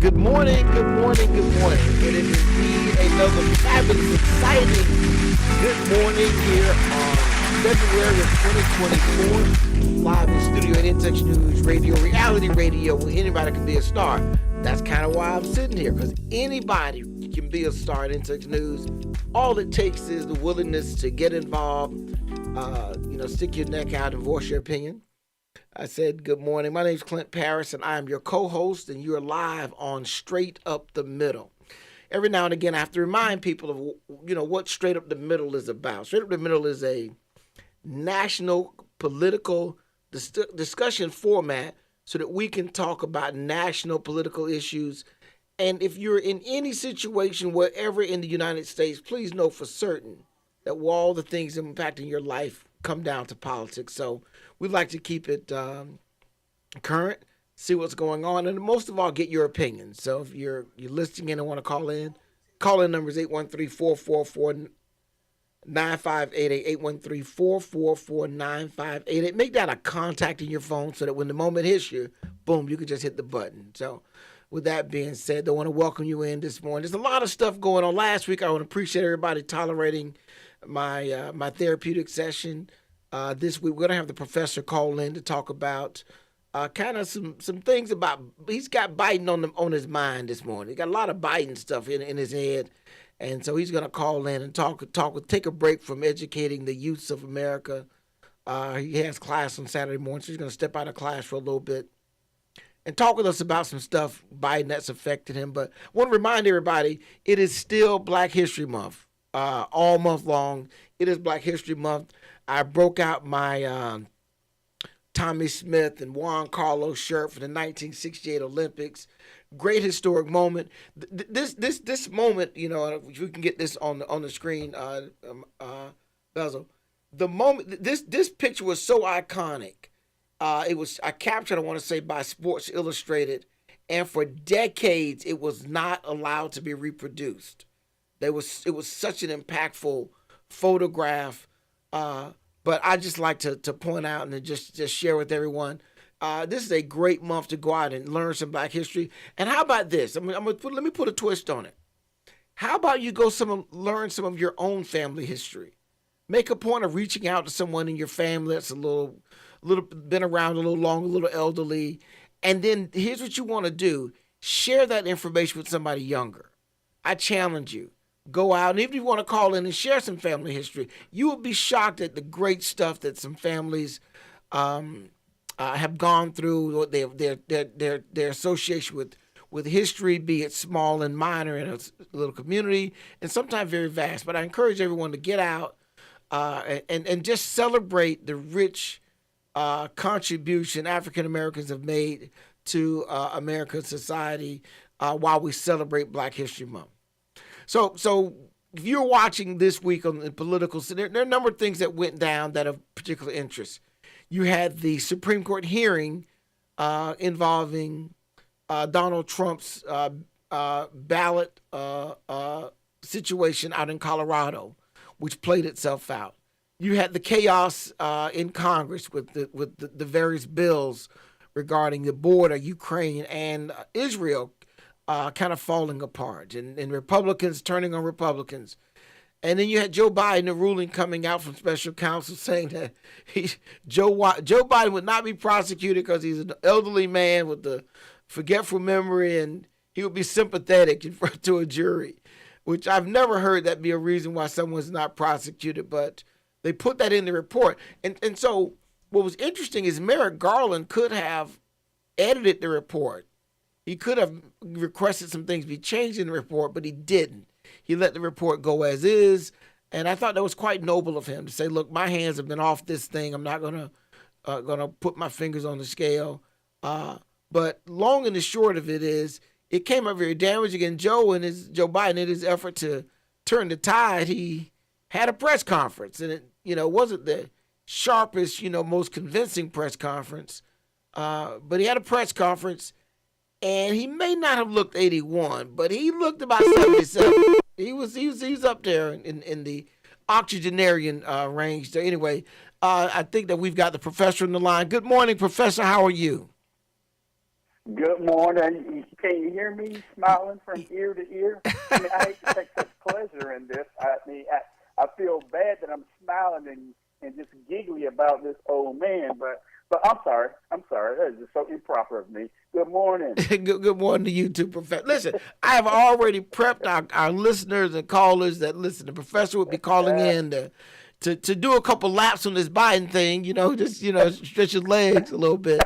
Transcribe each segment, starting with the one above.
Good morning, good morning, good morning. It is indeed another fabulous, exciting good morning here on February of 2024. Live in studio at InTouch News Radio, reality radio, where anybody can be a star. That's kind of why I'm sitting here, because anybody can be a star at InTouch News. All it takes is the willingness to get involved, stick your neck out and voice your opinion. I said, good morning. My name is Clint Paris, and I am your co-host, and you're live on Straight Up the Middle. Every now and again, I have to remind people of, what Straight Up the Middle is about. Straight Up the Middle is a national political discussion format so that we can talk about national political issues. And if you're in any situation, wherever in the United States, please know for certain that all the things impacting your life come down to politics. So we'd like to keep it current, see what's going on, and most of all, get your opinion. So if you're listening in and want to call in number is 813-444-9588, 813-444-9588. Make that a contact in your phone so that when the moment hits you, boom, you can just hit the button. So with that being said, I want to welcome you in this morning. There's a lot of stuff going on. Last week, I want to appreciate everybody tolerating my therapeutic session. This week, we're going to have the professor call in to talk about kind of some things about, he's got Biden on his mind this morning. He got a lot of Biden stuff in his head. And so he's going to call in and take a break from educating the youths of America. He has class on Saturday morning, so he's going to step out of class for a little bit and talk with us about some stuff, Biden, that's affected him. But I want to remind everybody, it is still Black History Month. All month long, it is Black History Month. I broke out my Tommy Smith and Juan Carlos shirt for the 1968 Olympics. Great historic moment. This moment, if you can get this on the screen, Bezel. The moment this picture was so iconic. It was captured, I want to say, by Sports Illustrated, and for decades it was not allowed to be reproduced. It was such an impactful photograph. But I just like to point out and just share with everyone. This is a great month to go out and learn some Black history. And how about this? Let me put a twist on it. How about you go learn some of your own family history? Make a point of reaching out to someone in your family that's a little been around a little long, a little elderly. And then here's what you want to do. Share that information with somebody younger. I challenge you. Go out, and even if you want to call in and share some family history, you will be shocked at the great stuff that some families have gone through. Their association with history, be it small and minor in a little community, and sometimes very vast. But I encourage everyone to get out and just celebrate the rich contribution African Americans have made to American society while we celebrate Black History Month. So if you're watching this week on the political, there are a number of things that went down that of particular interest. You had the Supreme Court hearing involving Donald Trump's ballot situation out in Colorado, which played itself out. You had the chaos in Congress with the various bills regarding the border, Ukraine and Israel, kind of falling apart, and Republicans turning on Republicans. And then you had Joe Biden, a ruling coming out from special counsel saying that Joe Biden would not be prosecuted because he's an elderly man with a forgetful memory, and he would be sympathetic to a jury, which I've never heard that be a reason why someone's not prosecuted, but they put that in the report. And so what was interesting is Merrick Garland could have edited the report. He could have requested some things be changed in the report, but he didn't. He let the report go as is, and I thought that was quite noble of him to say, look, my hands have been off this thing. I'm not gonna put my fingers on the scale. But long and the short of it is, it came up very damaging. And Joe Biden, in his effort to turn the tide, he had a press conference, and it wasn't the sharpest, most convincing press conference, but he had a press conference. And he may not have looked 81, but he looked about 77. He was up there in the octogenarian range there. Anyway, I think that we've got the professor on the line. Good morning, Professor. How are you? Good morning. Can you hear me smiling from ear to ear? I mean, I hate to take such pleasure in this. I feel bad that I'm smiling and just giggly about this old man, but I'm sorry. That is just so improper of me. Good morning. Good morning to you too, Professor. Listen, I have already prepped our listeners and callers that listen. The professor would be calling in to do a couple laps on this Biden thing, just stretch his legs a little bit.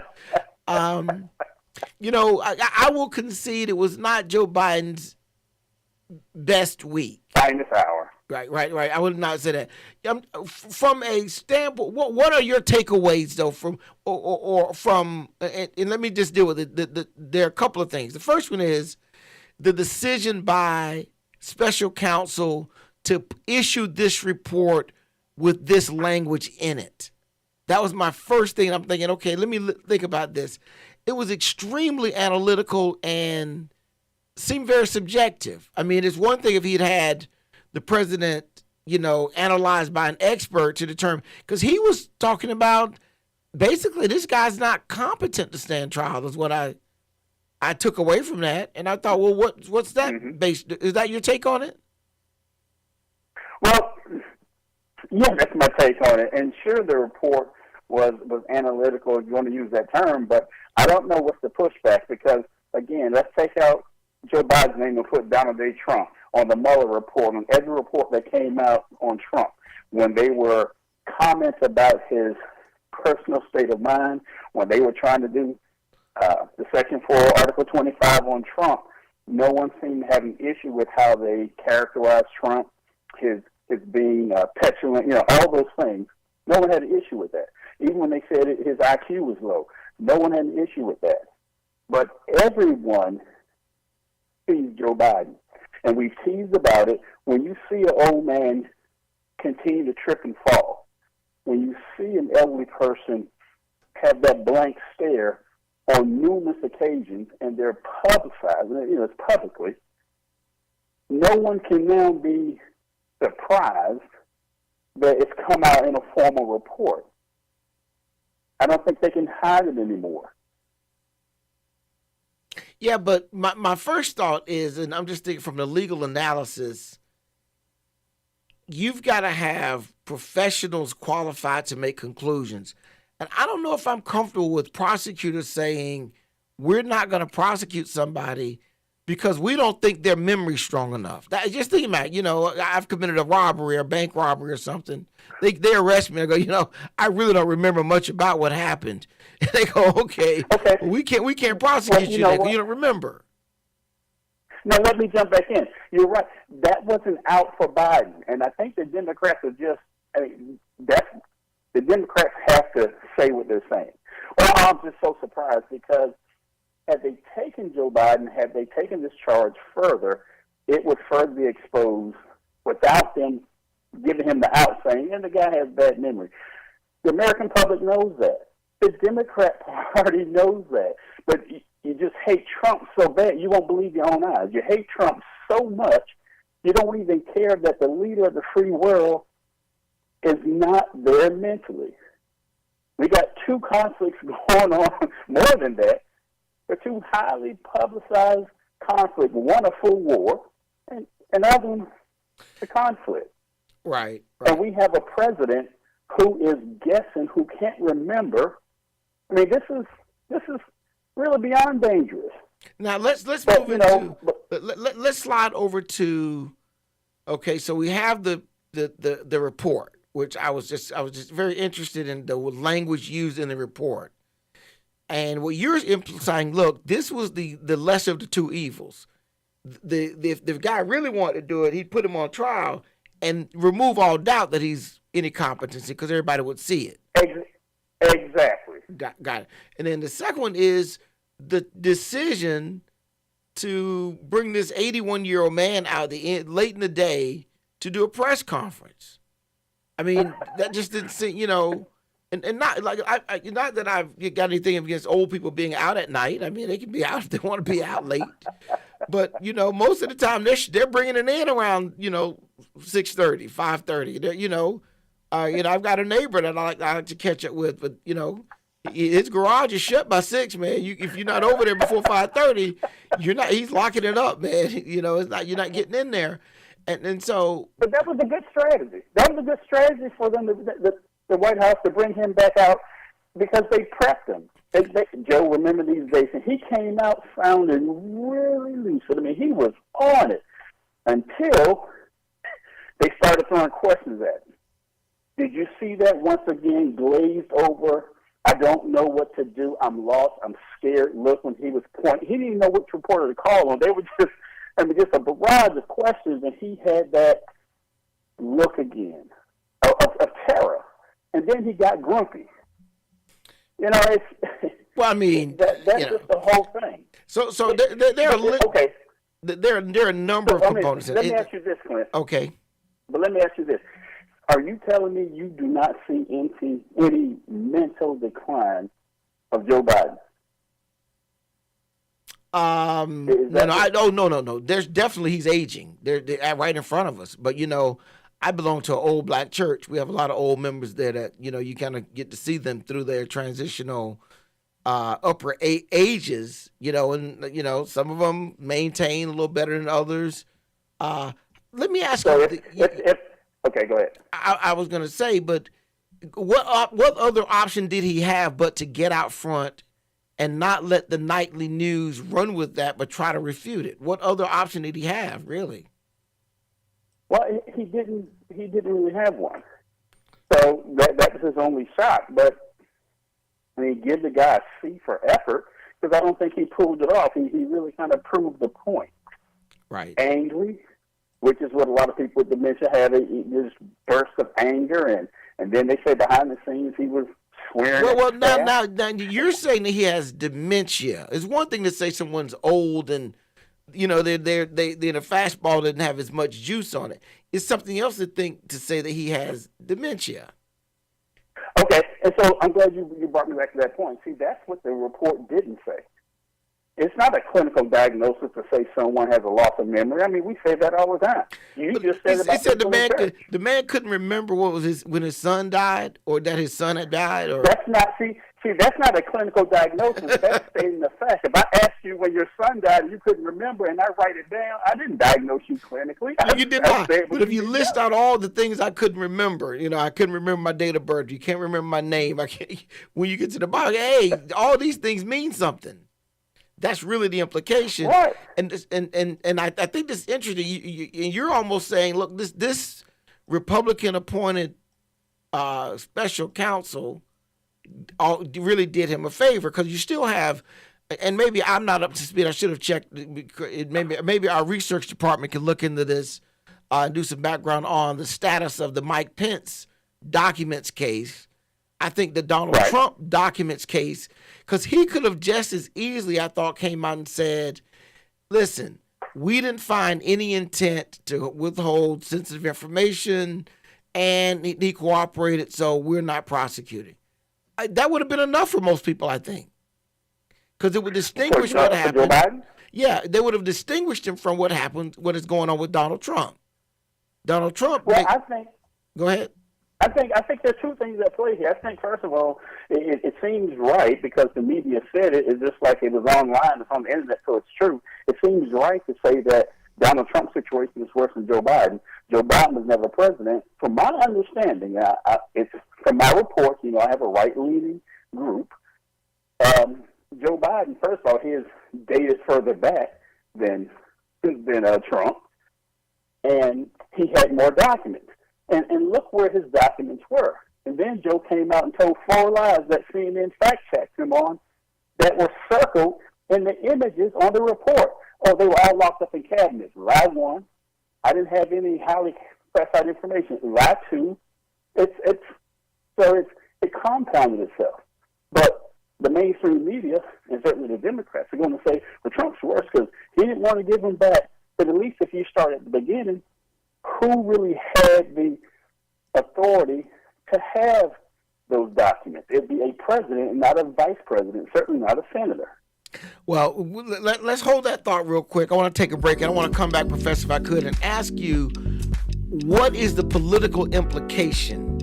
Um, I will concede it was not Joe Biden's best week. Finest hour. Right. I would not say that. From a standpoint, what are your takeaways though from or from? And let me just deal with it. There are a couple of things. The first one is the decision by special counsel to issue this report with this language in it. That was my first thing. I'm thinking, okay, let me think about this. It was extremely analytical and seemed very subjective. I mean, it's one thing if he'd had the president, analyzed by an expert to determine, because he was talking about basically this guy's not competent to stand trial is what I took away from that. And I thought, well, what's that based? Is that your take on it? Well, yeah, that's my take on it. And sure, the report was analytical, if you want to use that term, but I don't know what's the pushback because, again, let's take out Joe Biden's name and put Donald J. Trump on the Mueller report, on every report that came out on Trump, when they were comments about his personal state of mind, when they were trying to do the Section 4, Article 25 on Trump, no one seemed to have an issue with how they characterized Trump, his being petulant, all those things. No one had an issue with that. Even when they said his IQ was low, no one had an issue with that. But everyone sees Joe Biden. And we've teased about it. When you see an old man continue to trip and fall, when you see an elderly person have that blank stare on numerous occasions, and they're publicizing it, it's publicly, no one can now be surprised that it's come out in a formal report. I don't think they can hide it anymore. Yeah, but my first thought is, and I'm just thinking from the legal analysis, you've got to have professionals qualified to make conclusions. And I don't know if I'm comfortable with prosecutors saying we're not going to prosecute somebody because we don't think their memory's strong enough. Just think about it. I've committed a robbery, a bank robbery or something. They arrest me. I go, I really don't remember much about what happened. And they go, okay. Well, we can't prosecute you because you don't remember. Now, let me jump back in. You're right. That wasn't out for Biden. And I think the Democrats are just, the Democrats have to say what they're saying. Well, I'm just so surprised because had they taken Joe Biden, had they taken this charge further, it would further be exposed without them giving him the out saying, and the guy has bad memory. The American public knows that. The Democrat Party knows that. But you just hate Trump so bad, you won't believe your own eyes. You hate Trump so much, you don't even care that the leader of the free world is not there mentally. We got two conflicts going on, more than that. They're two highly publicized conflicts. One, a full war, and another one, the conflict. Right. And we have a president who is guessing, who can't remember. I mean, this is really beyond dangerous. Now let's move into. Let's slide over to. Okay, so we have the report, which I was just very interested in the language used in the report. And what you're implying, look, this was the lesser of the two evils. If the guy really wanted to do it, he'd put him on trial and remove all doubt that he's any competency because everybody would see it. Exactly. Got it. And then the second one is the decision to bring this 81-year-old man out late in the day to do a press conference. I mean, that just didn't seem, and not like not that I've got anything against old people being out at night. I mean, they can be out if they want to be out late. But most of the time they're bringing it in around 6:30, 5:30. I've got a neighbor that I like to catch up with, but his garage is shut by 6, man. If you're not over there before 5:30, you're not. He's locking it up, man. It's not. You're not getting in there, and so. But that was a good strategy. That was a good strategy for them, the White House, to bring him back out because they prepped him. Joe, remember these days, and he came out sounding really lucid. I mean, he was on it until they started throwing questions at him. Did you see that once again glazed over? I don't know what to do. I'm lost. I'm scared. Look, when he was pointing, he didn't even know which reporter to call on. They were just a barrage of questions, and he had that look again of terror. And then he got grumpy. It's well, I mean, that's just the whole thing. So there are okay. There are a number of components. Let me ask you this, Clint. Okay. But let me ask you this. Are you telling me you do not see any mental decline of Joe Biden? No. There's definitely, he's aging. They're right in front of us. But, I belong to an old black church. We have a lot of old members there that, you kind of get to see them through their transitional upper ages, and, some of them maintain a little better than others. Let me ask you. Okay, go ahead. I was going to say, but what other option did he have but to get out front and not let the nightly news run with that, but try to refute it? What other option did he have, really? Well, he didn't really have one. So that was his only shot. But I mean, give the guy a C for effort, because I don't think he pulled it off. He really kind of proved the point. Right. Angry, which is what a lot of people with dementia have, this burst of anger, and then they say behind the scenes he was swearing. Well, now you're saying that he has dementia. It's one thing to say someone's old and they're the fastball didn't have as much juice on it. It's something else to say that he has dementia. Okay, and so I'm glad you brought me back to that point. See, that's what the report didn't say. It's not a clinical diagnosis to say someone has a loss of memory. I mean, we say that all the time. You just said about it said the man couldn't remember when his son died, or that his son had died, or that's not that's not a clinical diagnosis. That's stating the fact. If I asked you when your son died and you couldn't remember, and I write it down, I didn't diagnose you clinically. You did not. But if you list out all the things I couldn't remember, I couldn't remember my date of birth. You can't remember my name. When you get to the bottom, hey, all these things mean something. That's really the implication, right? And I think this is interesting. You're almost saying, look, this Republican appointed special counsel really did him a favor, because you still have, and maybe I'm not up to speed. I should have checked. Maybe our research department can look into this and do some background on the status of the Mike Pence documents case. I think the Donald Trump documents case, because he could have just as easily, I thought, came out and said, listen, we didn't find any intent to withhold sensitive information, and he cooperated, so we're not prosecuting. That would have been enough for most people, I think, because it would distinguish what happened. Joe Biden? Yeah, they would have distinguished him from what happened, what is going on with Donald Trump. Donald Trump. Well, I think. Go ahead. I think there's two things at play here. I think, first of all, it seems right, because the media said it. It's just like it was online. It's on the internet, so it's true. It seems right to say that Donald Trump's situation is worse than Joe Biden. Joe Biden was never president. From my understanding, it's from my reports, I have a right-leaning group. Joe Biden, first of all, he is dated further back than Trump, and he had more documents. And look where his documents were. And then Joe came out and told 4 lies that CNN fact-checked him on that were circled in the images on the report. Oh, they were all locked up in cabinets. Lie 1, I didn't have any highly classified information. Lie 2, it compounded itself. But the mainstream media, and certainly the Democrats, are going to say, well, Trump's worse because he didn't want to give him back. But at least if you start at the beginning, who really had the authority to have those documents? It'd be a president and not a vice president, certainly not a senator. Well, let's hold that thought real quick. I want to take a break, and I want to come back, Professor, if I could, and ask you, what is the political implication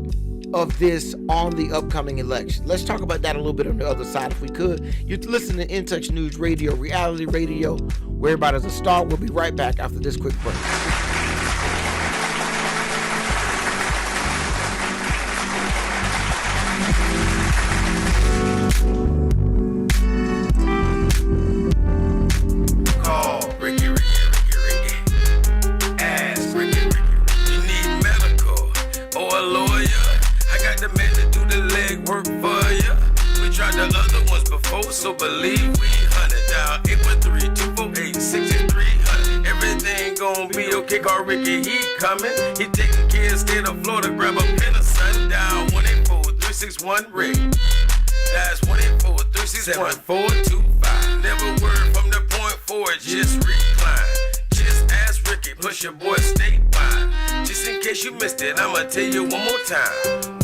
of this on the upcoming election. Let's talk about that a little bit on the other side if we could. You're listening to In Touch News Radio, reality radio, where everybody's a star. We'll be right back after this quick break. So believe we hunted down 813-248-6300. Everything gon' be okay. Call Ricky, he coming. He taking care of state of Florida. Grab a pen of sundown 184-361-RIG. That's 184-361-425. Never word from the point forward, just recline. Just ask Ricky, push your boy statewide. Just in case you missed it, I'ma tell you one more time.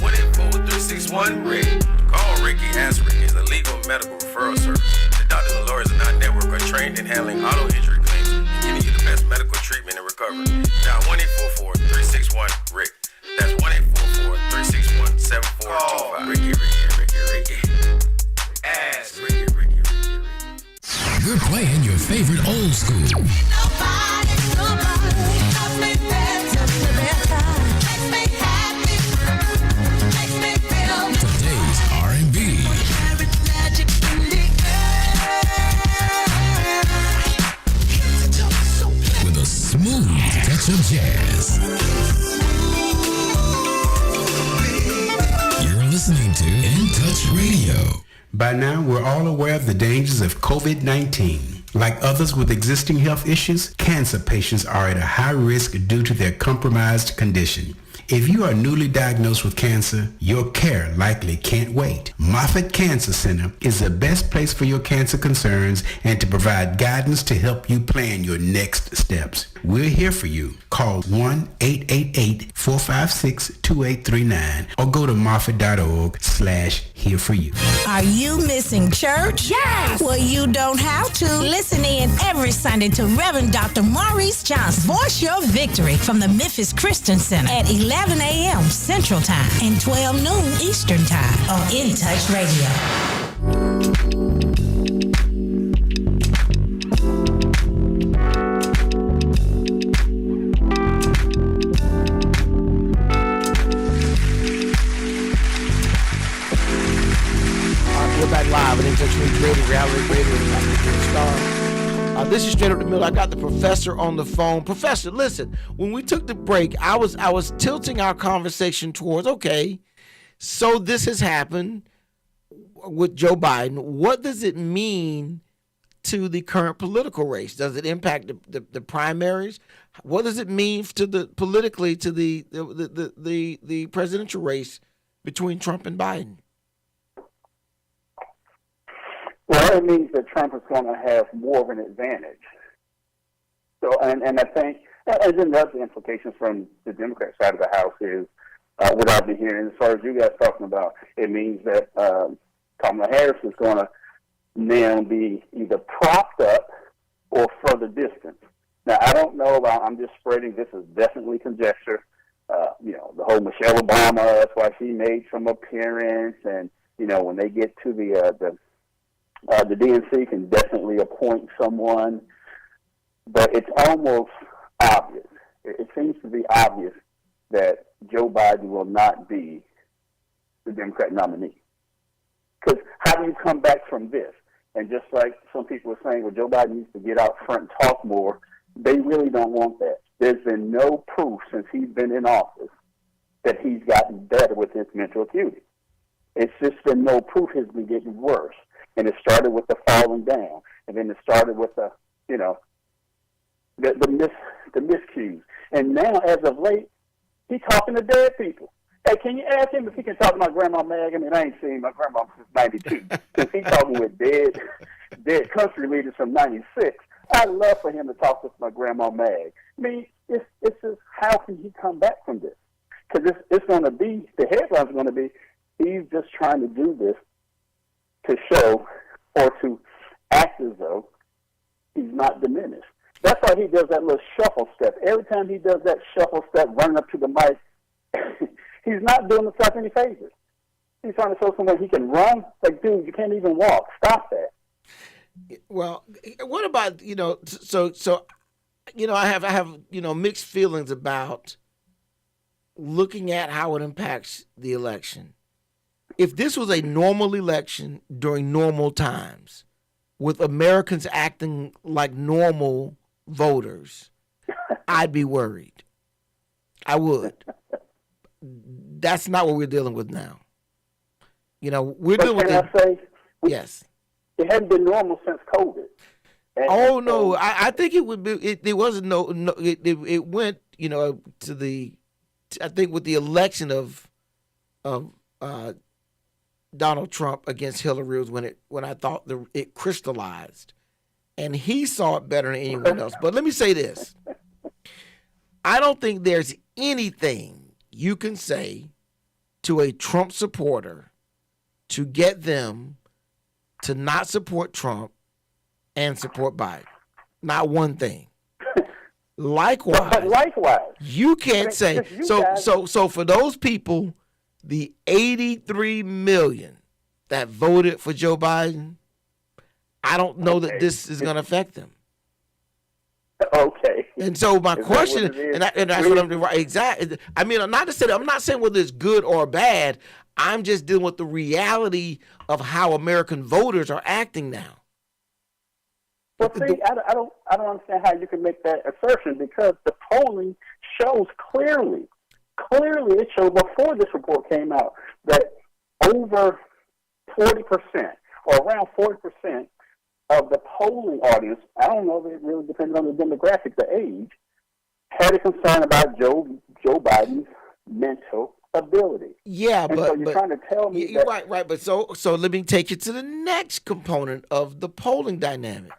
184-361-RIG. Call Ricky, ask Ricky. Is a legal medical referral service. The doctors and lawyers are not network or trained in handling auto injury claims and giving you the best medical treatment and recovery. Dial 1-844-361-RIG. That's 1-844-361-7425. Ricky. Ask Ricky. We're playing your favorite old school. Nobody loves me better. Makes me happy. Makes me feel Today's R&B magic in the air. with a smooth touch of jazz. You're listening to In Touch Radio. By now, we're all aware of the dangers of COVID-19. Like others with existing health issues, cancer patients are at a high risk due to their compromised condition. If you are newly diagnosed with cancer, your care likely can't wait. Moffitt Cancer Center is the best place for your cancer concerns and to provide guidance to help you plan your next steps. We're here for you. Call 1-888-456-2839 or go to moffitt.org/here for you. Are you missing church? Yes! Well, you don't have to. Listen in every Sunday to Reverend Dr. Maurice Johnson. Voice your victory from the Memphis Christian Center at 11 a.m. Central Time and 12 noon Eastern Time on In Touch Radio. We're back live at In Touch News Radio, reality radio, star. This is Straight Up the Middle. I got the professor on the phone. Professor, listen, when we took the break, I was tilting our conversation towards, okay, so this has happened with Joe Biden. What does it mean to the current political race? Does it impact the primaries? What does it mean to the politically to the presidential race between Trump and Biden? Well, it means that Trump is going to have more of an advantage. So, and I think, and then the other implications from the Democrat side of the House is, what I've been hearing, as far as you guys talking about, it means that Kamala Harris is going to now be either propped up or further distanced. Now, I don't know about, I'm just spreading, this is definitely conjecture. The whole Michelle Obama, that's why she made some appearance, and, when they get to the DNC can definitely appoint someone, but it's almost obvious. It seems to be obvious that Joe Biden will not be the Democrat nominee. Because how do you come back from this? And just like some people are saying, well, Joe Biden needs to get out front and talk more, they really don't want that. There's been no proof since he's been in office that he's gotten better with his mental acuity. It's just been no proof. It's been getting worse. And it started with the falling down, and then it started with the miscues. And now, as of late, he's talking to dead people. Hey, can you ask him if he can talk to my grandma Mag? I mean, I ain't seen my grandma since '92. Since he's talking with dead country leaders from '96, I'd love for him to talk with my grandma Mag. I mean, it's just, how can he come back from this? Because it's going to be, the headline's going to be, he's just trying to do this to show or to act as though he's not diminished. That's why he does that little shuffle step. Every time he does that shuffle step, running up to the mic, He's not doing himself any favors. He's trying to show someone he can run. Like, dude, you can't even walk. Stop that. Well, what about so I have mixed feelings about looking at how it impacts the election. If this was a normal election during normal times, with Americans acting like normal voters, I'd be worried. I would. That's not what we're dealing with now. We're But dealing with can I say, yes. it hadn't been normal since COVID. Oh no, I think it would be. It wasn't no. It went. To the. I think with the election of Donald Trump against Hillary was when I thought it crystallized, and he saw it better than anyone else. But let me say this: I don't think there's anything you can say to a Trump supporter to get them to not support Trump and support Biden. Not one thing. Likewise, you can't I say mean, you so. guys- So for those people, the 83 million that voted for Joe Biden, I don't know that this is going to affect them. Okay. And so my Is that question, what it is? and that's what I'm right. Exactly. I mean, I'm not saying whether it's good or bad. I'm just dealing with the reality of how American voters are acting now. Well, see, I don't understand how you can make that assertion, because the polling shows clearly it showed before this report came out that over 40% or around 40% of the polling audience, I don't know if it really depends on the demographic, the age, had a concern about Joe Biden's mental ability. Yeah, And so you're trying to tell me you're that right. But so let me take you to the next component of the polling dynamic.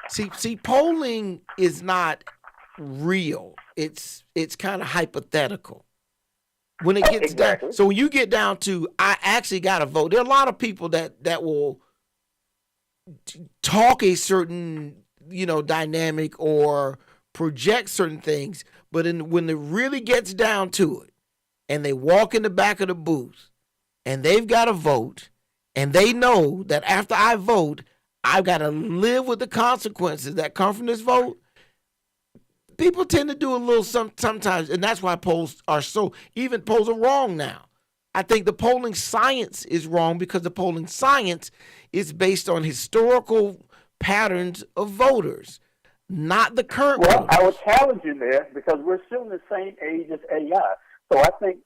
See, polling is not real. It's kind of hypothetical. When it gets Exactly. down, so when you get down to, I actually got to vote. There are a lot of people that will talk a certain dynamic or project certain things, but when it really gets down to it, and they walk in the back of the booth, and they've got to vote, and they know that after I vote, I've got to live with the consequences that come from this vote. People tend to do a little sometimes, and that's why polls are wrong now. I think the polling science is wrong, because the polling science is based on historical patterns of voters, not the current Well, voters. I would challenge you there, because we're still in the same age as AI. So I think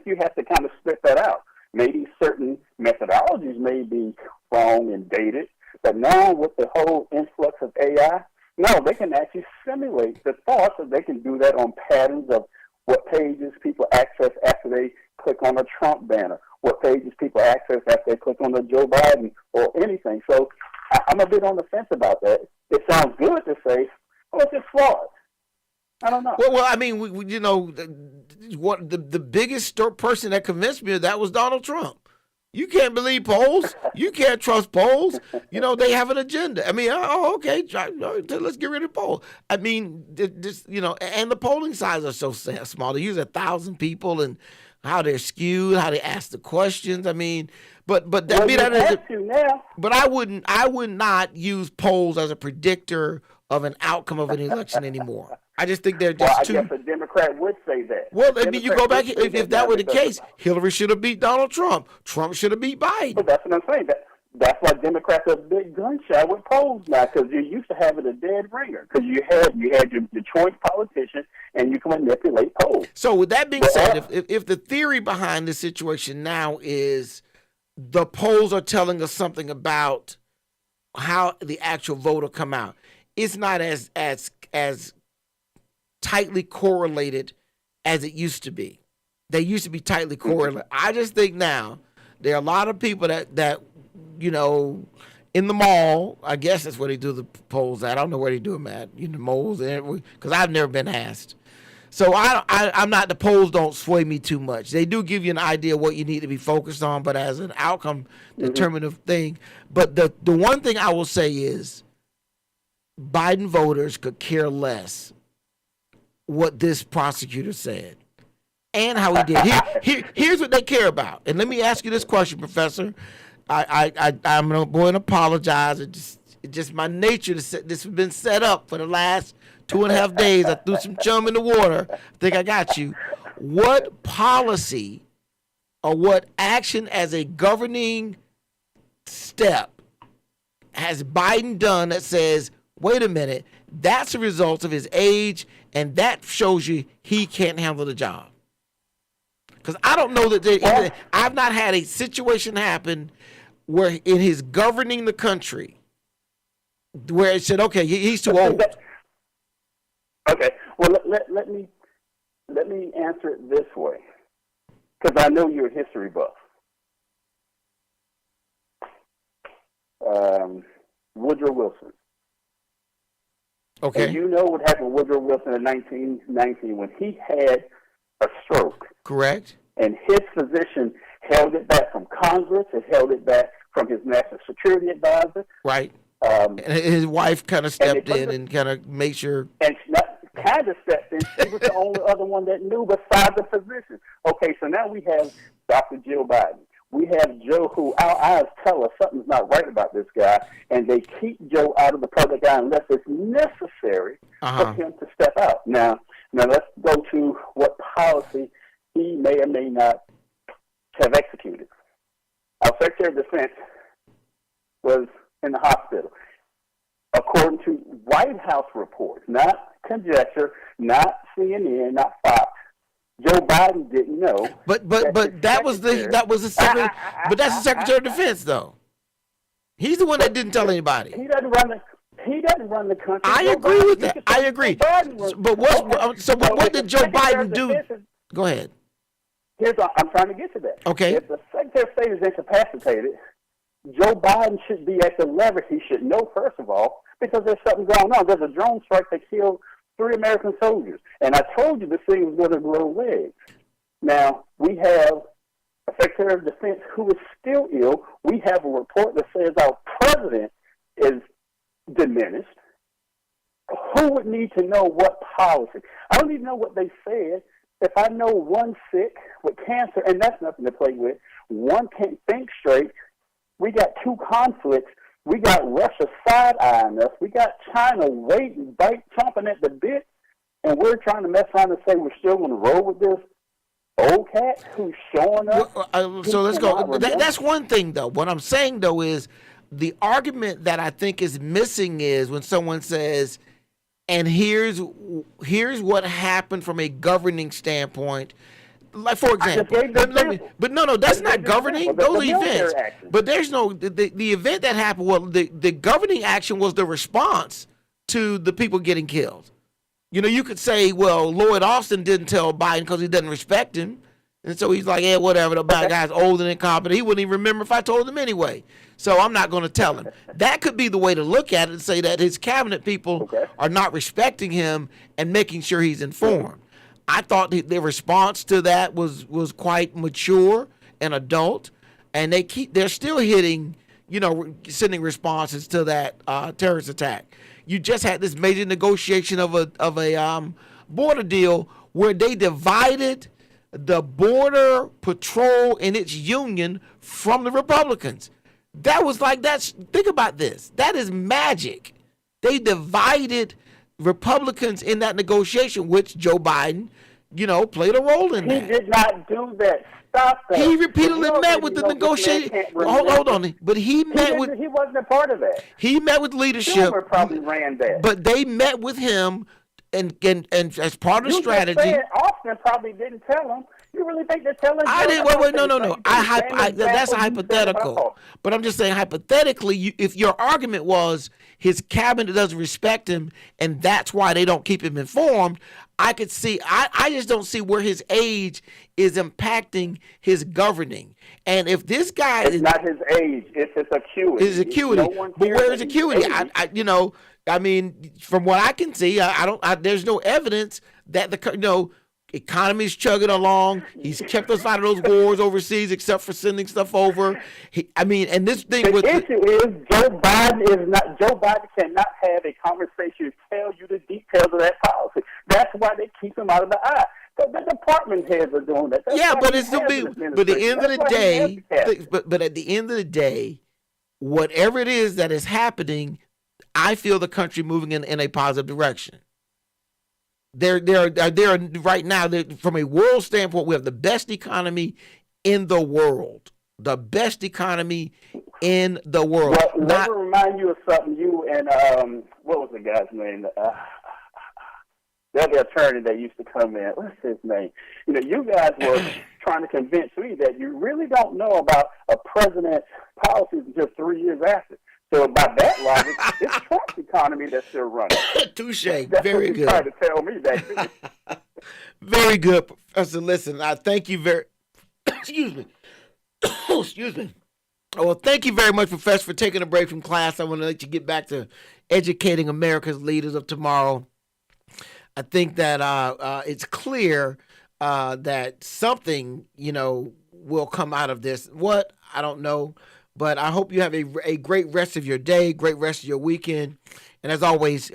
you have to kind of split that out. Maybe certain methodologies may be wrong and dated, but now with the whole influx of AI, no, they can actually simulate the thoughts, and they can do that on patterns of what pages people access after they click on a Trump banner, what pages people access after they click on the Joe Biden or anything. So I'm a bit on the fence about that. It sounds good to say, oh, it's just flawed. I don't know. Well, I mean, what the biggest person that convinced me of that was Donald Trump. You can't believe polls. You can't trust polls. They have an agenda. I mean, okay, let's get rid of polls. I mean, and the polling sizes are so small. They use 1,000 people, and how they're skewed, how they ask the questions. I mean, but I would not use polls as a predictor of an outcome of an election anymore. I just think they're just I too. guess a Democrat would say that. Well, I mean, you go back. If that were the case, because- Hillary should have beat Donald Trump. Trump should have beat Biden. But that's what I'm saying. That's why Democrats are big gun shy with polls now, because you used to have it a dead ringer, because you had your choice politician, and you can manipulate polls. So with that being said, if the theory behind this situation now is the polls are telling us something about how the actual vote will come out, it's not as tightly correlated as it used to be. They used to be tightly correlated. I just think now there are a lot of people that in the mall, I guess that's where they do the polls at. I don't know where they do them at, in the malls, because I've never been asked. So I'm not, the polls don't sway me too much. They do give you an idea of what you need to be focused on, but as an outcome determinative thing. But the one thing I will say is Biden voters could care less what this prosecutor said. and how he did. Here's what they care about. And let me ask you this question, Professor. I'm going to apologize. It's just my nature to set, this has been set up for the last 2.5 days. I threw some chum in the water. I think I got you. What policy or what action as a governing step has Biden done that says, wait a minute, that's a result of his age, and that shows you he can't handle the job? Because I don't know that I've not had a situation happen where in his governing the country where it said, okay, he's too old. Okay. Well, let me answer it this way, because I know you're a history buff. Woodrow Wilson. Okay. And you know what happened with Woodrow Wilson in 1919 when he had a stroke. Correct. And his physician held it back from Congress. It held it back from his national security advisor. Right. And his wife kind of stepped in and kind of made sure. And she kind of stepped in. She was the only other one that knew besides the physician. Okay, so now we have Dr. Joe Biden. We have Joe, who our eyes tell us something's not right about this guy, and they keep Joe out of the public eye unless it's necessary for him to step out. Now let's go to what policy he may or may not have executed. Our Secretary of Defense was in the hospital. According to White House reports, not conjecture, not CNN, not Fox, Joe Biden didn't know. But that was the secretary. But that's the Secretary of Defense, though. He's the one that didn't tell anybody. He doesn't run the country. I agree with that. I agree. But what did Joe Biden do? Go ahead. I'm trying to get to that. Okay. If the Secretary of State is incapacitated, Joe Biden should be at the lever. He should know, first of all, because there's something going on. There's a drone strike that killed 3 American soldiers. And I told you this thing was going to grow legs. Now, we have a Secretary of Defense who is still ill. We have a report that says our president is diminished. Who would need to know what policy? I don't even know what they said. If I know one sick with cancer, and that's nothing to play with, one can't think straight, we got 2 conflicts. We got Russia side-eyeing us. We got China waiting, chomping at the bit, and we're trying to mess around and say we're still going to roll with this old cat who's showing up. So let's go. That's one thing, though. What I'm saying, though, is the argument that I think is missing is when someone says, and here's what happened from a governing standpoint. Like, for example, but no, that's not governing. Those are events. But there's no the event that happened. Well, the governing action was the response to the people getting killed. You know, you could say, well, Lloyd Austin didn't tell Biden because he doesn't respect him, and so he's like, yeah, whatever. The bad guy's old and incompetent. He wouldn't even remember if I told him anyway. So I'm not going to tell him. That could be the way to look at it and say that his cabinet people are not respecting him and making sure he's informed. I thought the response to that was quite mature and adult, and they're still hitting, sending responses to that terrorist attack. You just had this major negotiation of a border deal where they divided the border patrol and its union from the Republicans. That was think about this. That is magic. They divided Republicans in that negotiation, which Joe Biden, played a role in that. He did not do that. Stop that. He repeatedly met with the negotiating. Hold on. But he wasn't a part of that. He met with leadership. Schumer probably ran that. But they met with him and as part of the strategy. Just said Austin probably didn't tell him. You really think they're telling? I didn't. Wait. No. That's a hypothetical. But I'm just saying, hypothetically, if your argument was his cabinet doesn't respect him, and that's why they don't keep him informed, I could see. I just don't see where his age is impacting his governing. And if this guy it's not his age, it's his acuity. His acuity. But where is acuity? I mean, from what I can see, there's no evidence that the economy's chugging along. He's kept us out of those wars overseas, except for sending stuff over. And this thing the issue is Joe Biden cannot have a conversation and tell you the details of that policy. That's why they keep him out of the eye. The The department heads are doing that. That's Yeah, why but he it's still has be. an But at the end of administration. the That's why he has day, the cabinet. but at the end of the day, whatever it is that is happening, I feel the country moving in a positive direction. There are right now, from a world standpoint, we have the best economy in the world. The best economy in the world. Well, let Not me remind you of something. You and what was the guy's name? The other attorney that used to come in. What's his name? You know, you guys were trying to convince me that you really don't know about a president's policies until 3 years after. So by that logic, it's Trump's economy that's still running. touche. That's Very what you tried good. to tell me that. Very good, Professor. Listen, I thank you very. Excuse me. Excuse me. Well, thank you very much, Professor, for taking a break from class. I want to let you get back to educating America's leaders of tomorrow. I think that it's clear that something, will come out of this. What? I don't know. But I hope you have a great rest of your day, great rest of your weekend. And as always,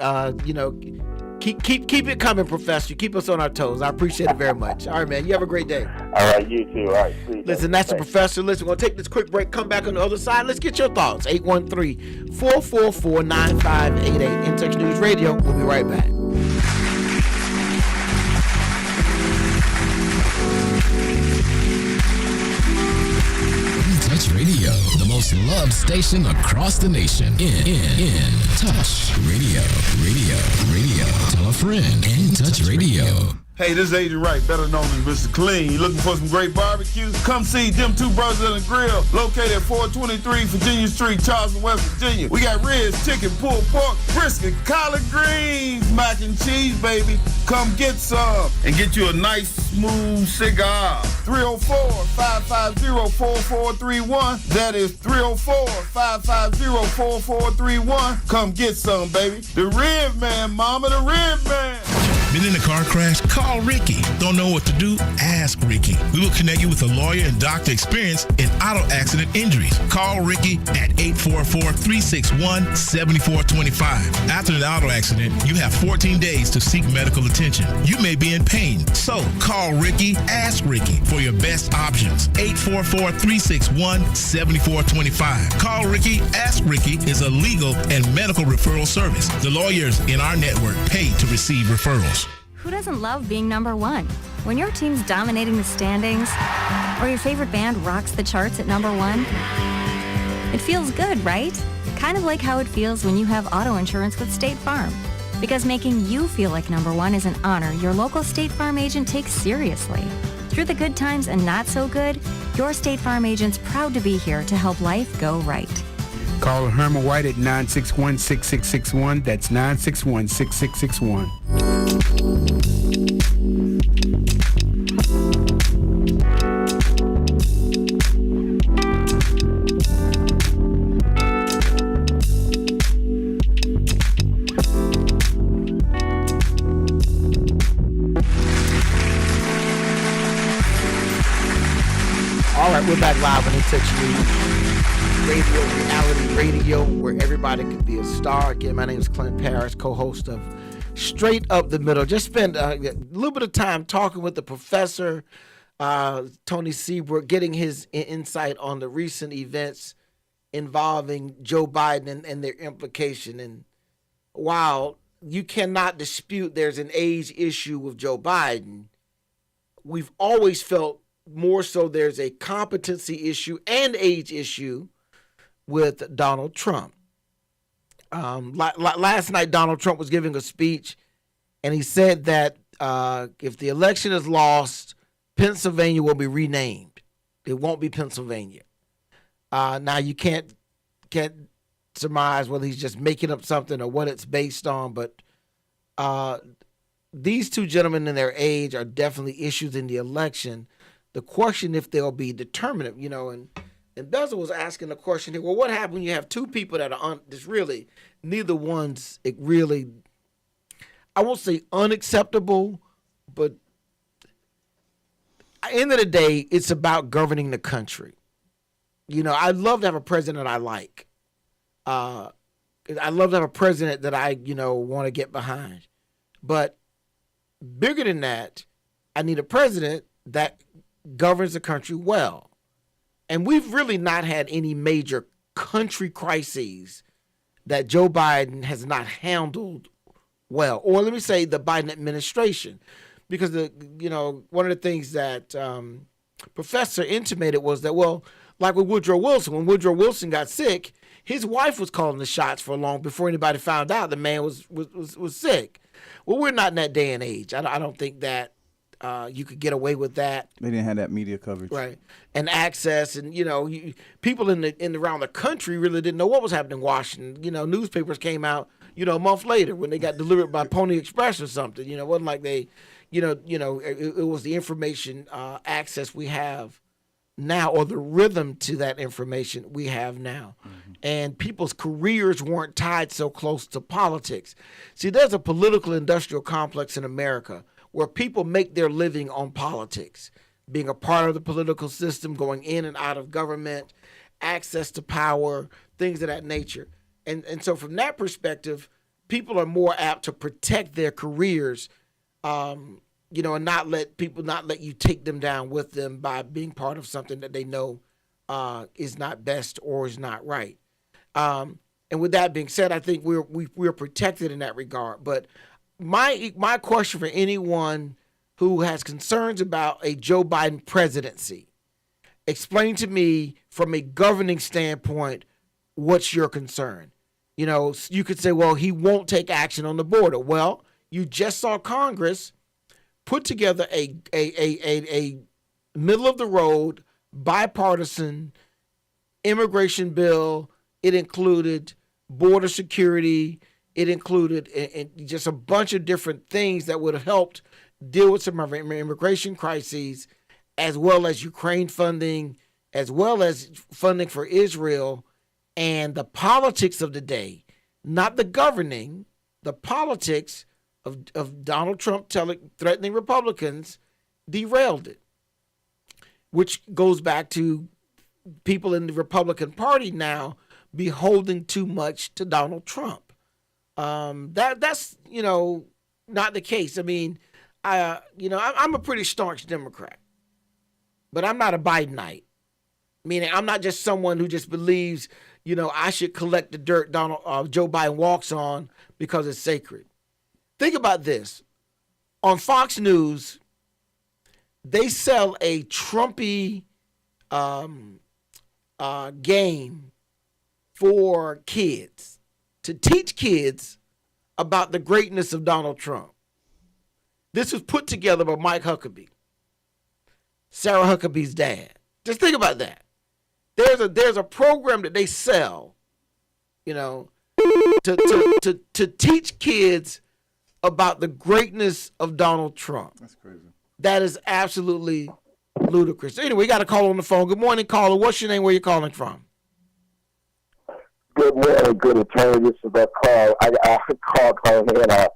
keep it coming, Professor. Keep us on our toes. I appreciate it very much. All right, man. You have a great day. All right, you too. All right, see. Listen, that's the Professor. Listen, we're going to take this quick break, come back on the other side. Let's get your thoughts. 813-444-9588. In Touch News Radio. We'll be right back. In Touch Radio, the most loved station across the nation. In Touch Radio. Tell a friend. In Touch Radio. Hey, this is Agent Wright, better known as Mr. Clean. You looking for some great barbecue? Come see them two brothers on the grill, located at 423 Virginia Street, Charleston, West Virginia. We got ribs, chicken, pulled pork, brisket, collard greens, mac and cheese, baby. Come get some and get you a nice, smooth cigar. 304-550-4431. That is 304-550-4431. Come get some, baby. The Rib Man, mama, the Rib Man. Been in a car crash? Call Ricky. Don't know what to do? Ask Ricky. We will connect you with a lawyer and doctor experience in auto accident injuries. Call Ricky at 844-361-7425. After an auto accident, you have 14 days to seek medical attention. You may be in pain, so call Ricky, ask Ricky for your best options. 844-361-7425. Call Ricky, ask Ricky is a legal and medical referral service. The lawyers in our network pay to receive referrals. Who doesn't love being number one? When your team's dominating the standings, or your favorite band rocks the charts at number one, it feels good, right? Kind of like how it feels when you have auto insurance with State Farm. Because making you feel like number one is an honor your local State Farm agent takes seriously. Through the good times and not so good, your State Farm agent's proud to be here to help life go right. Call Herman White at 961-6661. That's 961-6661. All right, we're back live on In Touch News Radio, reality radio, where everybody can be a star. Again, my name is Clint Parrish, co-host of Straight Up the Middle. Just spent a little bit of time talking with the professor, Tony Seabrook, getting his insight on the recent events involving Joe Biden and their implication. And while you cannot dispute there's an age issue with Joe Biden, we've always felt more so there's a competency issue and age issue with Donald Trump. Last night, Donald Trump was giving a speech, and he said that if the election is lost, Pennsylvania will be renamed. It won't be Pennsylvania. Now, you can't surmise whether he's just making up something or what it's based on, but these two gentlemen in their age are definitely issues in the election. The question if they'll be determinate, and Bezel was asking the question here, well, what happens when you have two people that are just really, neither one's really, I won't say unacceptable, but at the end of the day, it's about governing the country. I'd love to have a president I like. I'd love to have a president that I, want to get behind. But bigger than that, I need a president that governs the country well. And we've really not had any major country crises that Joe Biden has not handled well. Or let me say the Biden administration. Because one of the things that Professor intimated was that, well, like with Woodrow Wilson, when Woodrow Wilson got sick, his wife was calling the shots for long before anybody found out the man was sick. Well, we're not in that day and age. I don't think that you could get away with that. They didn't have that media coverage, right? And access, and people in around the country really didn't know what was happening in Washington. Newspapers came out, a month later when they got delivered by Pony Express or something. It wasn't like they, it was the information access we have now, or the rhythm to that information we have now. Mm-hmm. And people's careers weren't tied so close to politics. See, there's a political industrial complex in America where people make their living on politics, being a part of the political system, going in and out of government, access to power, things of that nature. And so from that perspective, people are more apt to protect their careers, and not let you take them down with them by being part of something that they know is not best or is not right. And with that being said, I think we're protected in that regard. But my question for anyone who has concerns about a Joe Biden presidency, explain to me from a governing standpoint, what's your concern? You could say, well, he won't take action on the border. Well, you just saw Congress put together a middle of the road bipartisan immigration bill. It included border security. It included just a bunch of different things that would have helped deal with some of our immigration crises, as well as Ukraine funding, as well as funding for Israel. And the politics of the day, not the governing, the politics of Donald Trump threatening Republicans derailed it, which goes back to people in the Republican Party now beholding too much to Donald Trump. That's not the case. I mean, I'm a pretty staunch Democrat, but I'm not a Bidenite. Meaning, I'm not just someone who just believes, I should collect the dirt Joe Biden walks on because it's sacred. Think about this. On Fox News, they sell a Trumpy game for kids to teach kids about the greatness of Donald Trump. This was put together by Mike Huckabee, Sarah Huckabee's dad. Just think about that. There's a program that they sell, to teach kids about the greatness of Donald Trump. That's crazy. That is absolutely ludicrous. Anyway, we got a call on the phone. Good morning, caller. What's your name? Where you calling from? Good morning, good attorney. This is that call. I called in. I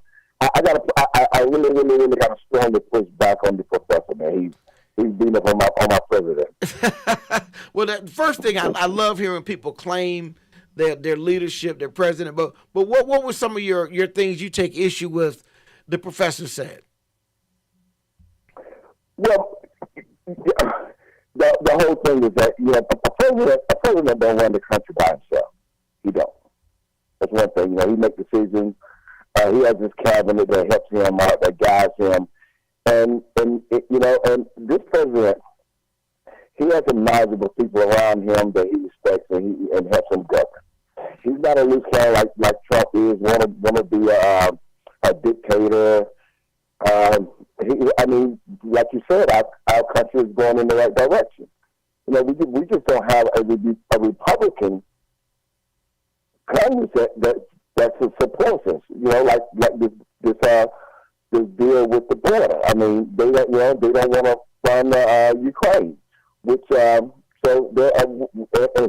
really got a strong to push back on the professor, man. He's beating up on my president. Well, the first thing I love hearing people claim their leadership, their president. But what were some of your things you take issue with the professor said? Well, the whole thing is that a president don't run the country by himself. He don't. That's one thing. He makes decisions. He has his cabinet that helps him out, that guides him. And this president, he has some knowledgeable people around him that he respects and helps him govern. He's not a loose cannon like Trump is. Want to be a dictator. Like you said, our country is going in the right direction. We just don't have a Republican Congress that supports us. Like this deal with the border. I mean, they don't want to fund Ukraine, which and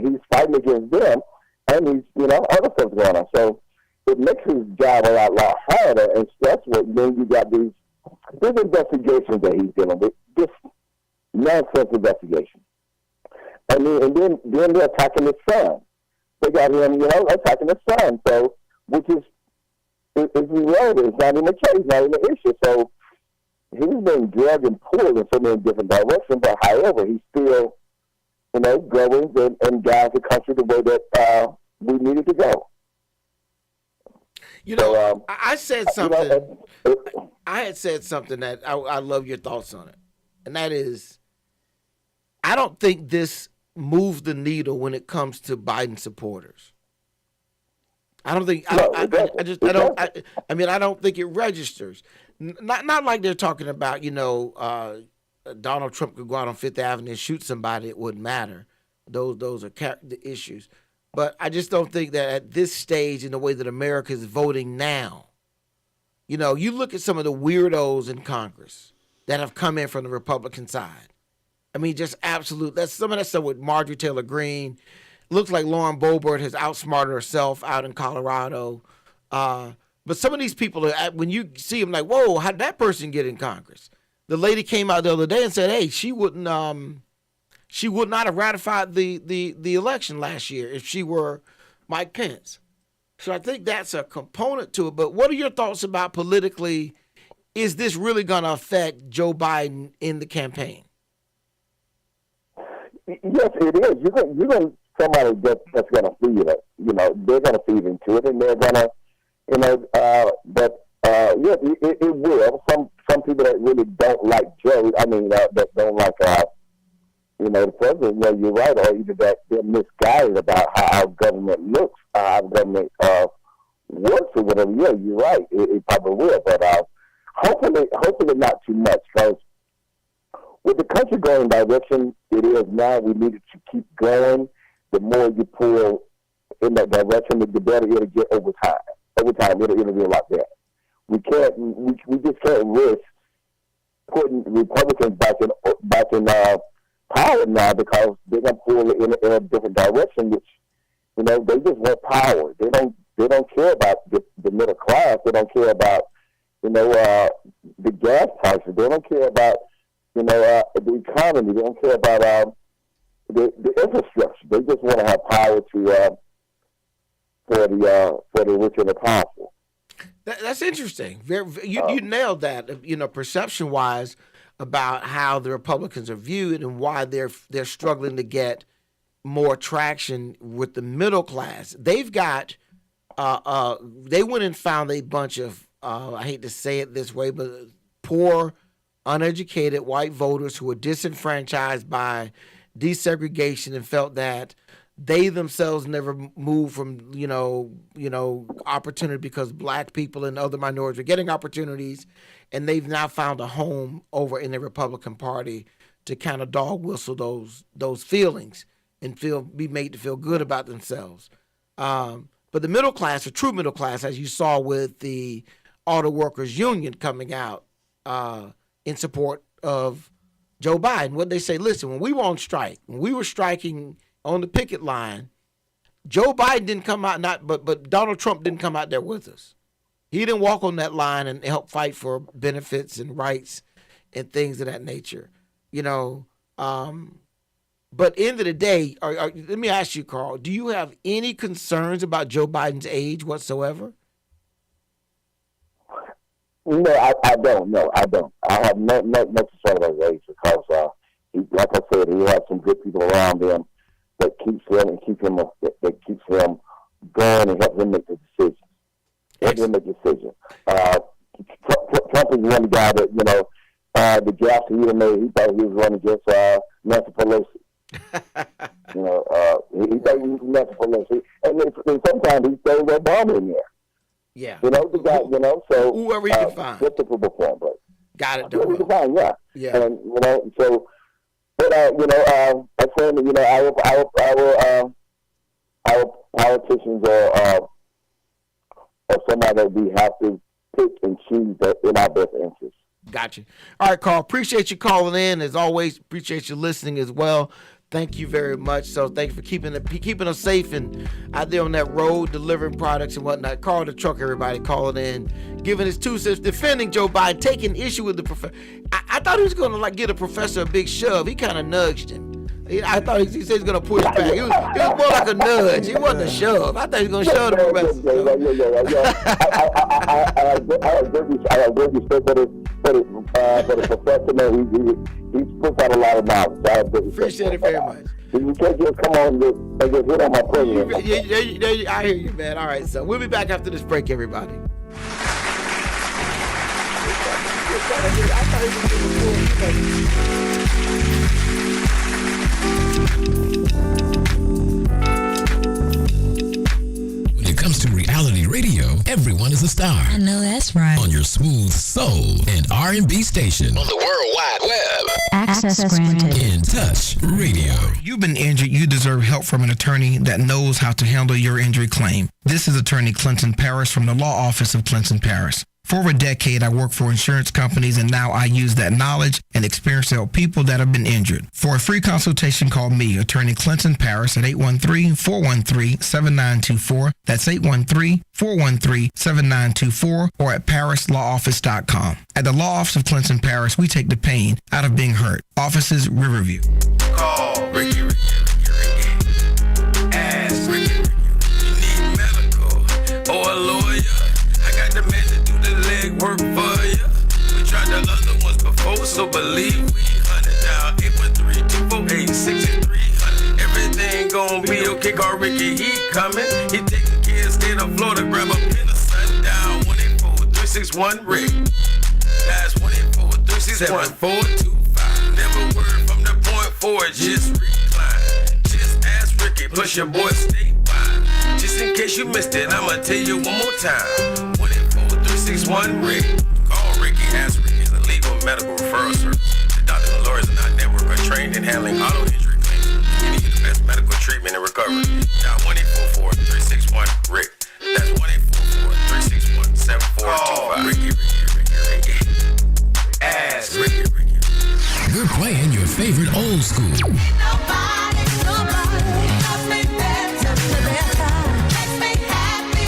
he's fighting against them, and he's other stuff going on. So it makes his job a lot harder, and that's what then you got these investigations that he's dealing with, this nonsense investigation, and then they're attacking his son. They got him, attacking his son. So which is irrelevant. It's not even a case, not even an issue. So he's been dragged and pulled in so many different directions, but however, he's still, going and guides the country the way that we needed to go. I said something. I had said something that I love your thoughts on it, and that is, I don't think this moves the needle when it comes to Biden supporters. I don't think. I don't think it registers. Not like they're talking about. Donald Trump could go out on Fifth Avenue and shoot somebody. It wouldn't matter. Those are the issues. But I just don't think that at this stage, in the way that America is voting now, you look at some of the weirdos in Congress that have come in from the Republican side. I mean, just absolute. That's some of that stuff with Marjorie Taylor Greene. Looks like Lauren Boebert has outsmarted herself out in Colorado. But some of these people, when you see them, like, whoa, how did that person get in Congress? The lady came out the other day and said, hey, she would not have ratified the election last year if she were Mike Pence. So I think that's a component to it. But what are your thoughts about politically? Is this really going to affect Joe Biden in the campaign? Yes, it is. You're going to somebody that's going to feed it. They're going to feed into it, and they're going to, yes, it will. Some people that really don't like Joe, that don't like, the president, you're right, or either that they're misguided about how our government looks, how our government works or whatever. Yeah, you're right. It probably will, but hopefully not too much, because with the country going in the direction it is now, we need it to keep going. The more you pull in that direction, the better it'll get over time. Over time, it'll be a lot better. We just can't risk putting Republicans back in power now, because they're gonna pull it in a different direction, which they just want power. They don't care about the middle class. They don't care about the gas prices. They don't care about the economy. They don't care about the infrastructure. They just want to have power for the rich and the powerful. That's interesting. You nailed that. Perception wise, about how the Republicans are viewed and why they're struggling to get more traction with the middle class. They've got they went and found a bunch of I hate to say it this way, but poor, uneducated white voters who were disenfranchised by desegregation and felt that they themselves never moved from opportunity because black people and other minorities are getting opportunities, and they've now found a home over in the Republican Party to kind of dog whistle those feelings and be made to feel good about themselves. But the middle class, the true middle class, as you saw with the Auto Workers Union coming out in support of Joe Biden, what they say, listen, when we were on strike, when we were striking on the picket line, Joe Biden didn't come out, but Donald Trump didn't come out there with us. He didn't walk on that line and help fight for benefits and rights and things of that nature, But end of the day, let me ask you, Carl, do you have any concerns about Joe Biden's age whatsoever? No, I don't. No, I don't. I have no concern about his age, because like I said, he has some good people around him that keeps him going and helps him make the decision. Trump is one guy that the gaps he made. He thought he was running against Nancy Pelosi. He thought he was Nancy Pelosi, and then sometimes he throws Obama in there. Yeah. The guy. So whoever you can find. Difficult form, but got it. Whoever you can find, yeah. Yeah. And so. But I said, our politicians are somebody that we have to pick and choose that in our best interest. Gotcha. All right, Carl. Appreciate you calling in. As always, appreciate you listening as well. Thank you very much. So thanks for keeping us safe and out there on that road, delivering products and whatnot. Carl the truck, everybody calling in, giving his 2 cents, defending Joe Biden, taking issue with the professor. I thought he was going to get a professor a big shove. He kind of nudged him. I thought he said he was going to push back. It was more like a nudge. It wasn't a shove. I thought he was going to shove the professor. I have great respect for but a professional. He puts out a lot of knowledge. So I Appreciate it very much. You can't just come on and just hit on my president. I hear you, man. All right, so we'll be back after this break, everybody. When it comes to reality radio, everyone is a star. I know that's right. On your smooth soul and R&B station. On the World Wide Web. Access granted. In Touch Radio. You've been injured, you deserve help from an attorney that knows how to handle your injury claim. This is attorney Clinton Paris from the law office of Clinton Paris. For over a decade, I worked for insurance companies, and now I use that knowledge and experience to help people that have been injured. For a free consultation, call me, attorney Clinton Paris, at 813-413-7924. That's 813-413-7924, or at parislawoffice.com. At the law office of Clinton Paris, we take the pain out of being hurt. Offices, Riverview. Call Ricky. Ask Ricky. You need medical or a lawyer. I got the man to do the legwork for you. We tried the other ones before, so believe we 100 down. 813-248-6300. Everything gon' be okay. Call Ricky, he coming. He taking care of state of Florida. Grab a pen or sundown. 1-800-361-RICK. That's 1-800-361-7425. Never word from the point forward, just recline. Just ask Ricky, plus your boy statewide. Just in case you missed it, I'ma tell you one more time. 1-800-361-RICK. Call Ricky, ask Ricky is a legal medical referral service. The doctors and lawyers in our network are trained in handling auto injury claims, giving you the best medical treatment and recovery. Now 1-844-361-RICK. That's 1-844-361-7425. Ricky. Ask Ricky. We're playing your favorite old school. Nobody loves me better. Makes me happy.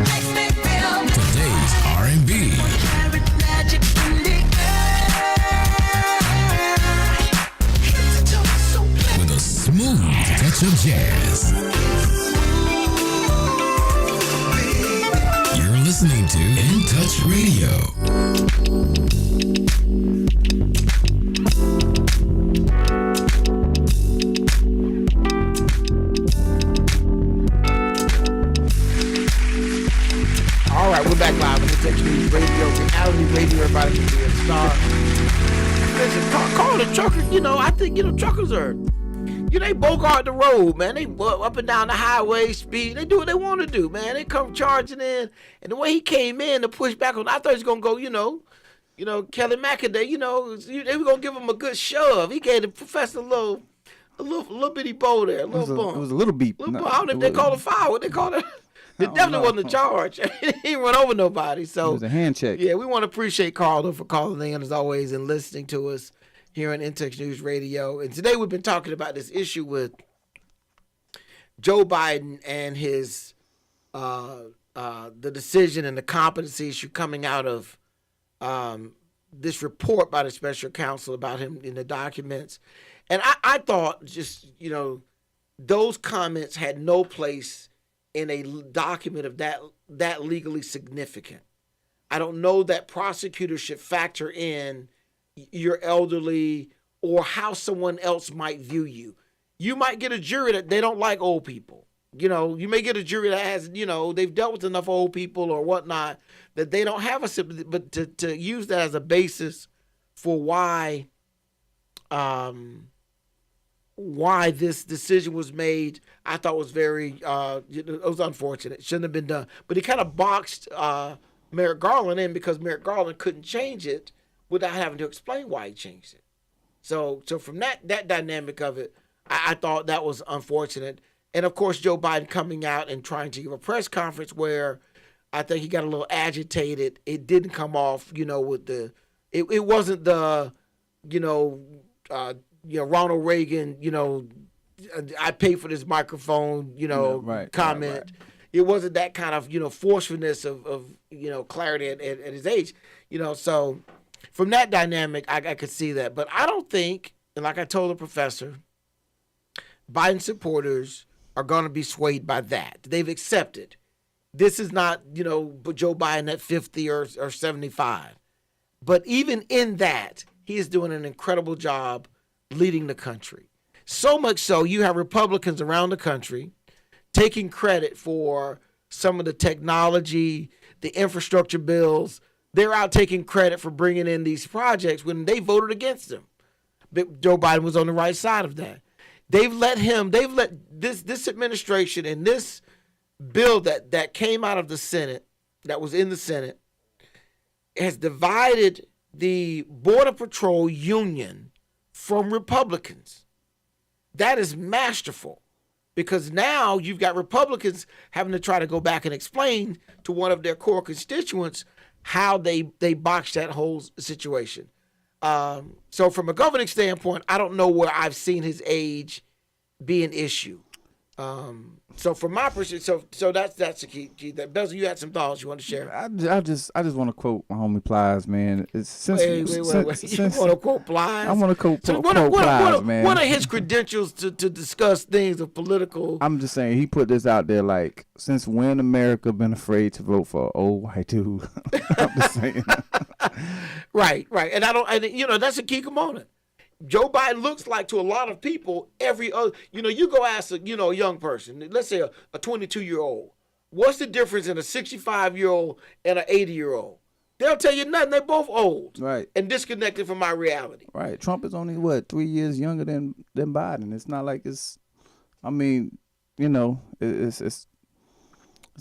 Makes me feel Today's R&B. carrot magic in the air. With a smooth touch of jazz. You're listening to In Touch Radio. All right, we're back live on the Touch News Radio, reality radio. Everybody can be a star. Listen, call the trucker. I think truckers are. They bogart the road, man. They up and down the highway, speed. They do what they want to do, man. They come charging in, and the way he came in to push back on, I thought he was gonna go, Kelly McAday. They were gonna give him a good shove. He gave the professor a little bitty bow there, a little bump. It was a little beep. I don't know if they call it foul. What they call it? It definitely wasn't a charge. He didn't run over nobody. So it was a hand check. Yeah, we want to appreciate Carl for calling in as always and listening to us here on Intex News Radio. And today we've been talking about this issue with Joe Biden and his the decision and the competency issue coming out of this report by the special counsel about him in the documents. And I thought those comments had no place in a document of that legally significant. I don't know that prosecutors should factor in your elderly or how someone else might view you. You might get a jury that they don't like old people. You may get a jury that has, they've dealt with enough old people or whatnot that they don't have a sympathy, but to use that as a basis for why this decision was made, I thought was very, it was unfortunate. It shouldn't have been done. But he kind of boxed Merrick Garland in because Merrick Garland couldn't change it without having to explain why he changed it. So from that dynamic of it, I thought that was unfortunate. And of course, Joe Biden coming out and trying to give a press conference where I think he got a little agitated. It didn't come off, with it wasn't the, Ronald Reagan, I paid for this microphone, comment. Right. It wasn't that kind of, forcefulness of clarity at his age, so from that dynamic, I could see that. But I don't think, and like I told the professor, Biden supporters are going to be swayed by that. They've accepted. This is not, Joe Biden at 50 or 75. But even in that, he is doing an incredible job leading the country. So much so, you have Republicans around the country taking credit for some of the technology, the infrastructure bills. They're out taking credit for bringing in these projects when they voted against them. But Joe Biden was on the right side of that. They've let this administration and this bill that came out of the Senate, that was in the Senate, has divided the Border Patrol union from Republicans. That is masterful, because now you've got Republicans having to try to go back and explain to one of their core constituents how they botched that whole situation. So from a governing standpoint, I don't know where I've seen his age be an issue. So from my perspective, so that's the key. That Bezel, you had some thoughts you want to share? I just want to quote my homie Plies, man. It's Wait. You want to quote Plies? I want to quote Plies, man. What are his credentials to discuss things of political? I'm just saying, he put this out there like, since when America been afraid to vote for an old white dude? I'm just saying. Right, and that's a key component. Joe Biden looks like, to a lot of people, every other, you go ask a young person, let's say a 22-year-old, what's the difference in a 65-year-old and an 80-year-old? They'll tell you nothing. They're both old, right, and disconnected from my reality. Right. Trump is only 3 years younger than Biden. It's not like it's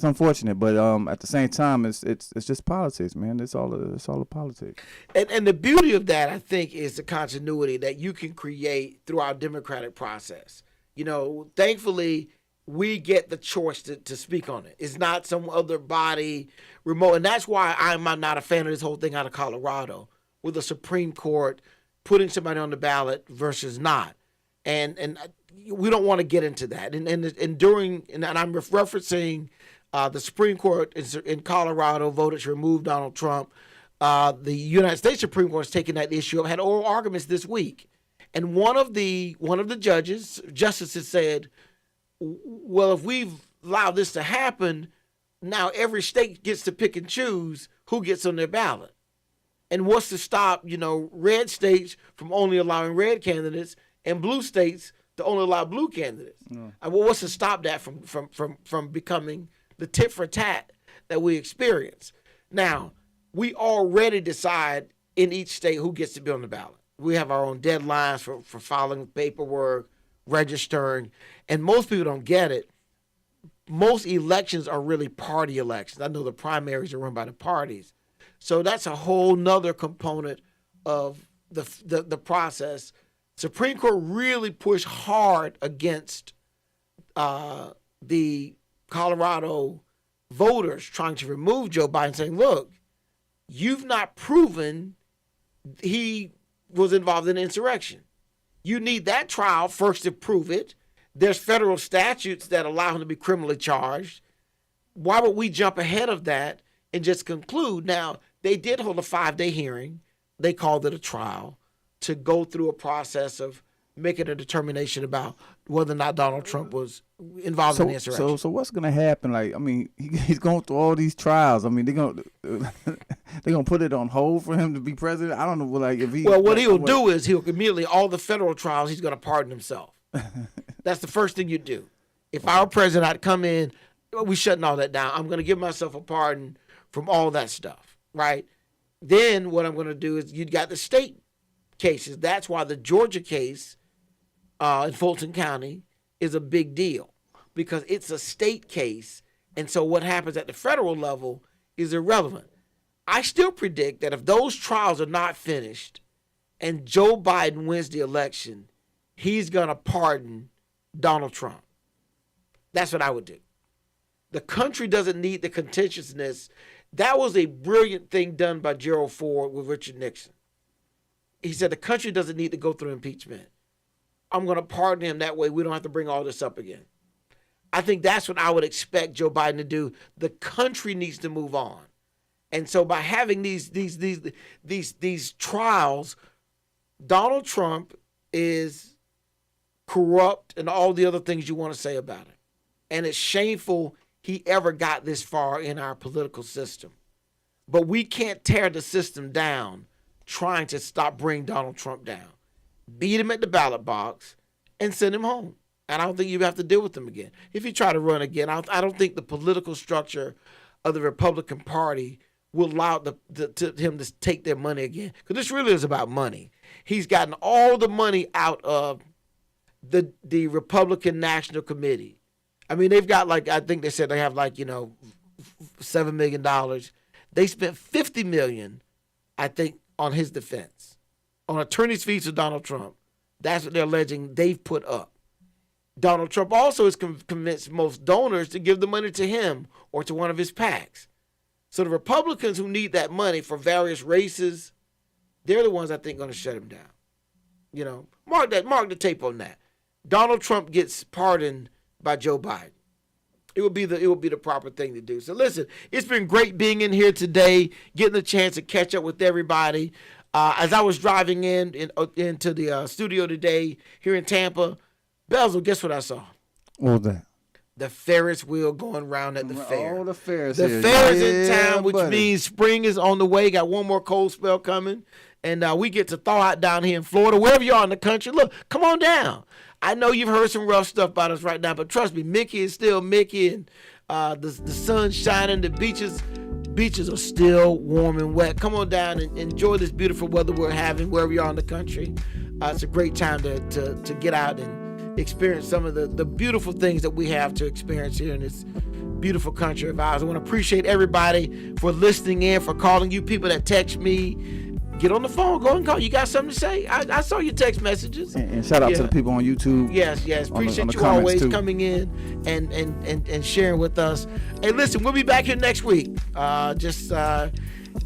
unfortunate, but at the same time, it's just politics, man. It's all a politics. And the beauty of that, I think, is the continuity that you can create through our democratic process. Thankfully, we get the choice to speak on it. It's not some other body remote, and that's why I'm not a fan of this whole thing out of Colorado with the Supreme Court putting somebody on the ballot versus not. And we don't want to get into that. And I'm referencing. The Supreme Court in Colorado voted to remove Donald Trump. The United States Supreme Court has taken that issue up, had oral arguments this week. And one of the justices said, well, if we've allowed this to happen, now every state gets to pick and choose who gets on their ballot. And what's to stop, red states from only allowing red candidates and blue states to only allow blue candidates? What's to stop that from becoming the tit for tat that we experience? Now, we already decide in each state who gets to be on the ballot. We have our own deadlines for filing paperwork, registering, and most people don't get it. Most elections are really party elections. I know the primaries are run by the parties. So that's a whole nother component of the process. Supreme Court really pushed hard against the Colorado voters trying to remove Joe Biden, saying, look, you've not proven he was involved in insurrection. You need that trial first to prove it. There's federal statutes that allow him to be criminally charged. Why would we jump ahead of that and just conclude? Now, they did hold a 5-day hearing. They called it a trial to go through a process of making a determination about whether or not Donald Trump was involved in the insurrection. So what's going to happen? He's going through all these trials. They're going to put it on hold for him to be president. I don't know. What he'll do is he'll immediately, all the federal trials, he's going to pardon himself. That's the first thing you do. If I were president, I'd come in, we shutting all that down. I'm going to give myself a pardon from all that stuff, right? Then what I'm going to do is you got the state cases. That's why the Georgia case in Fulton County is a big deal, because it's a state case. And so what happens at the federal level is irrelevant. I still predict that if those trials are not finished and Joe Biden wins the election, he's going to pardon Donald Trump. That's what I would do. The country doesn't need the contentiousness. That was a brilliant thing done by Gerald Ford with Richard Nixon. He said the country doesn't need to go through impeachment. I'm going to pardon him. That way we don't have to bring all this up again. I think that's what I would expect Joe Biden to do. The country needs to move on. And so by having these trials, Donald Trump is corrupt and all the other things you want to say about it. And it's shameful he ever got this far in our political system. But we can't tear the system down trying to bring Donald Trump down. Beat him at the ballot box and send him home. And I don't think you have to deal with him again. If you try to run again, I don't think the political structure of the Republican Party will allow him to take their money again. Because this really is about money. He's gotten all the money out of the Republican National Committee. I mean, they've got I think they said they have $7 million. They spent $50 million, I think, on his defense, on attorney's fees to Donald Trump. That's what they're alleging they've put up. Donald Trump also has convinced most donors to give the money to him or to one of his PACs. So the Republicans who need that money for various races, they're the ones I think going to shut him down. Mark the tape on that. Donald Trump gets pardoned by Joe Biden. It would be the proper thing to do. So listen, it's been great being in here today, getting the chance to catch up with everybody. As I was driving into the studio today here in Tampa, Bezel, guess what I saw? What was that? The Ferris wheel going around at the fair. Oh, the Ferris. The fair is in town, which means spring is on the way. Got one more cold spell coming. And we get to thaw out down here in Florida, wherever you are in the country. Look, come on down. I know you've heard some rough stuff about us right now, but trust me, Mickey is still Mickey, and the sun's shining, the beaches are still warm and wet. Come on down and enjoy this beautiful weather we're having wherever you are in the country. It's a great time to get out and experience some of the beautiful things that we have to experience here in this beautiful country of ours. I want to appreciate everybody for listening in, for calling. You people that text me, get on the phone, go and call. You got something to say? I saw your text messages. And shout out to the people on YouTube. Yes. Appreciate you always coming in and sharing with us. Hey, listen, we'll be back here next week. Just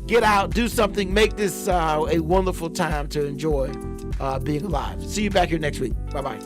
get out, do something, make this a wonderful time to enjoy being alive. See you back here next week. Bye-bye.